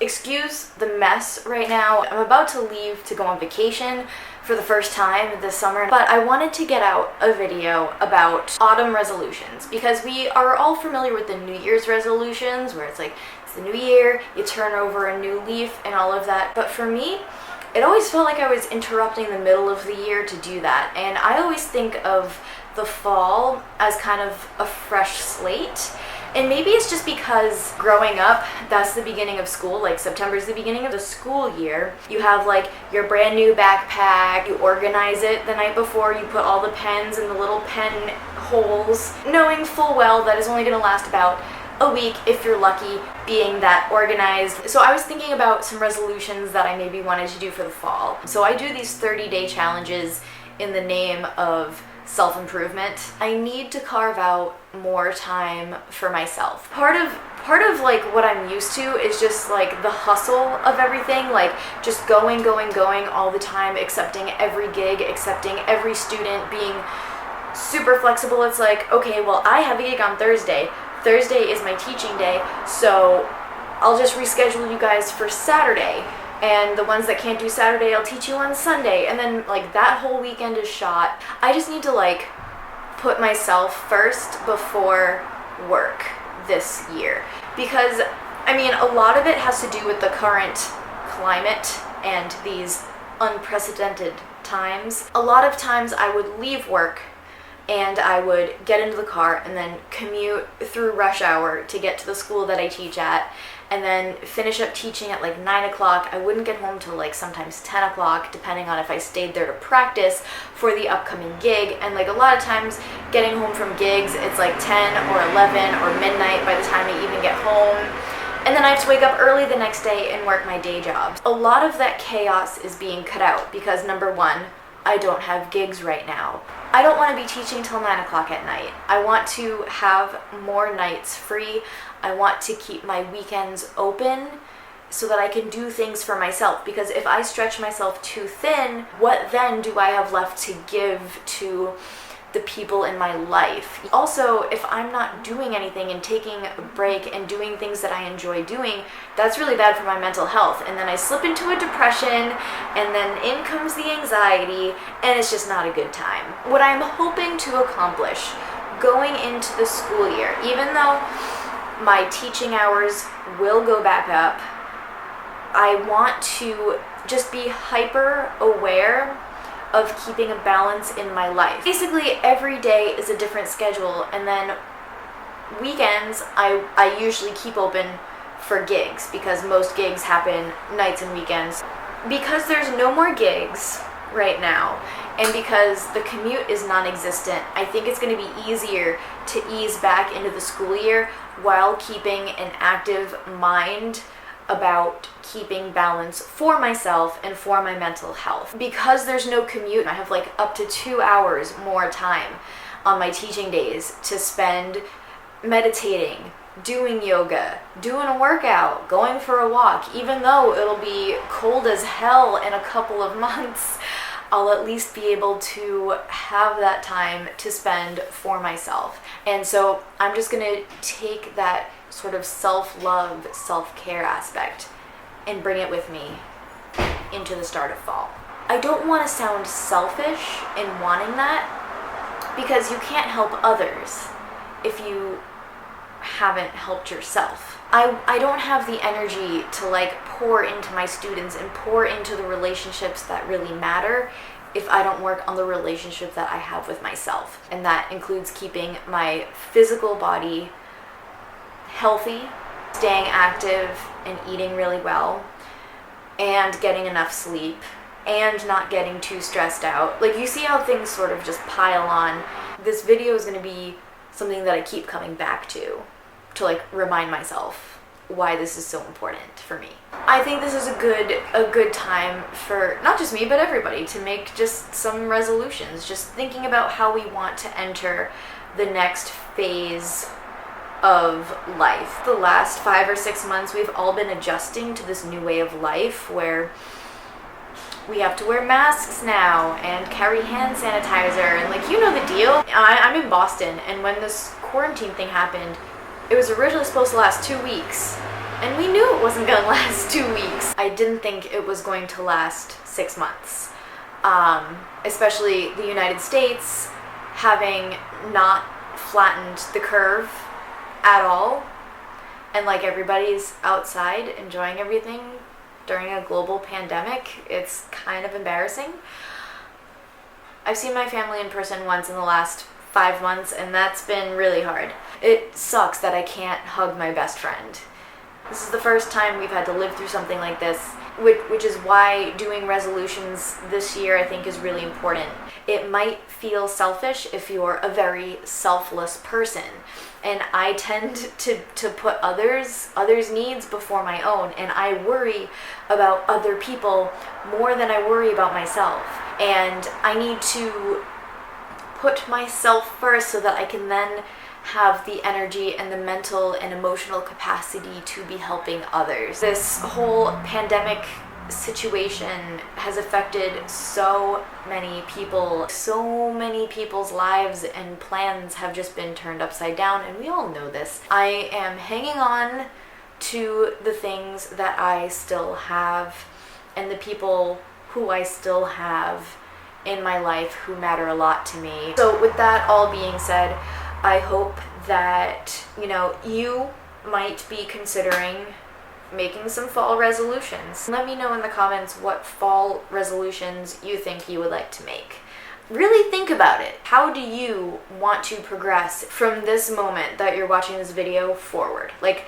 Excuse the mess right now. I'm about to leave to go on vacation for the first time this summer, but I wanted to get out a video about autumn resolutions because we are all familiar with the New Year's resolutions where it's like, it's the new year, you turn over a new leaf and all of that. But for me, it always felt like I was interrupting the middle of the year to do that. And I always think of the fall as kind of a fresh slate. And maybe it's just because growing up, that's the beginning of school, like September's the beginning of the school year. You have like your brand new backpack, you organize it the night before, you put all the pens in the little pen holes, knowing full well that it's only gonna last about a week if you're lucky being that organized. So I was thinking about some resolutions that I maybe wanted to do for the fall. So I do these 30-day challenges in the name of self-improvement. I need to carve out more time for myself. Part of like what I'm used to is just like the hustle of everything, like just going all the time, accepting every gig, accepting every student, being super flexible. It's like, okay, well, I have a gig on Thursday. Thursday is my teaching day, so I'll just reschedule you guys for Saturday. And the ones that can't do Saturday, I'll teach you on Sunday. And then like that whole weekend is shot. I just need to like put myself first before work this year. Because I mean, a lot of it has to do with the current climate and these unprecedented times. A lot of times I would leave work and I would get into the car and then commute through rush hour to get to the school that I teach at, and then finish up teaching at like 9 o'clock. I wouldn't get home till like sometimes 10 o'clock, depending on if I stayed there to practice for the upcoming gig. And like a lot of times getting home from gigs, it's like 10 or 11 or midnight by the time I even get home. And then I have to wake up early the next day and work my day job. A lot of that chaos is being cut out because number one, I don't have gigs right now. I don't want to be teaching till 9 o'clock at night. I want to have more nights free. I want to keep my weekends open so that I can do things for myself. Because if I stretch myself too thin, what then do I have left to give to the people in my life? Also, if I'm not doing anything and taking a break and doing things that I enjoy doing, that's really bad for my mental health. And then I slip into a depression, and then in comes the anxiety, and it's just not a good time. What I'm hoping to accomplish going into the school year, even though my teaching hours will go back up, I want to just be hyper aware of keeping a balance in my life. Basically, every day is a different schedule, and then weekends I usually keep open for gigs because most gigs happen nights and weekends. Because there's no more gigs right now, and because the commute is non-existent, I think it's going to be easier to ease back into the school year while keeping an active mind about keeping balance for myself and for my mental health. Because there's no commute, I have like up to 2 hours more time on my teaching days to spend meditating, doing yoga, doing a workout, going for a walk. Even though it'll be cold as hell in a couple of months, I'll at least be able to have that time to spend for myself. And so I'm just gonna take that sort of self-love, self-care aspect and bring it with me into the start of fall. I don't want to sound selfish in wanting that because you can't help others if you haven't helped yourself. I don't have the energy to like pour into my students and pour into the relationships that really matter if I don't work on the relationship that I have with myself. And that includes keeping my physical body healthy, staying active and eating really well, and getting enough sleep, and not getting too stressed out. Like, you see how things sort of just pile on. This video is going to be something that I keep coming back to like remind myself why this is so important for me. I think this is a good time for not just me but everybody to make just some resolutions, just thinking about how we want to enter the next phase of life. The last 5 or 6 months we've all been adjusting to this new way of life where we have to wear masks now and carry hand sanitizer and like, you know the deal. I'm in Boston, and when this quarantine thing happened, it was originally supposed to last 2 weeks, And we knew it wasn't going to last 2 weeks. I didn't think it was going to last 6 months. Especially the United States having not flattened the curve at all. And like everybody's outside enjoying everything during a global pandemic. It's kind of embarrassing. I've seen my family in person once in the last 5 months, and that's been really hard. It sucks that I can't hug my best friend. This is the first time we've had to live through something like this, which is why doing resolutions this year I think is really important. It might feel selfish if you're a very selfless person, and I tend to put others' needs before my own, and I worry about other people more than I worry about myself. And I need to put myself first so that I can then have the energy and the mental and emotional capacity to be helping others. This whole pandemic situation has affected so many people. So many people's lives and plans have just been turned upside down, and we all know this. I am hanging on to the things that I still have and the people who I still have in my life who matter a lot to me. So with that all being said, I hope that, you might be considering making some fall resolutions. Let me know in the comments what fall resolutions you think you would like to make. Really think about it. How do you want to progress from this moment that you're watching this video forward? Like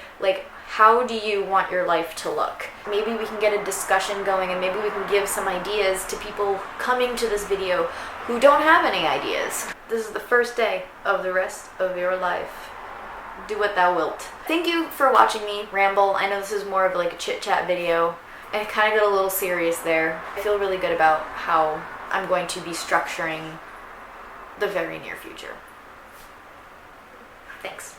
how do you want your life to look? Maybe we can get a discussion going, and maybe we can give some ideas to people coming to this video who don't have any ideas. This is the first day of the rest of your life. Do what thou wilt. Thank you for watching me ramble. I know this is more of like a chit-chat video, and it kind of got a little serious there. I feel really good about how I'm going to be structuring the very near future. Thanks.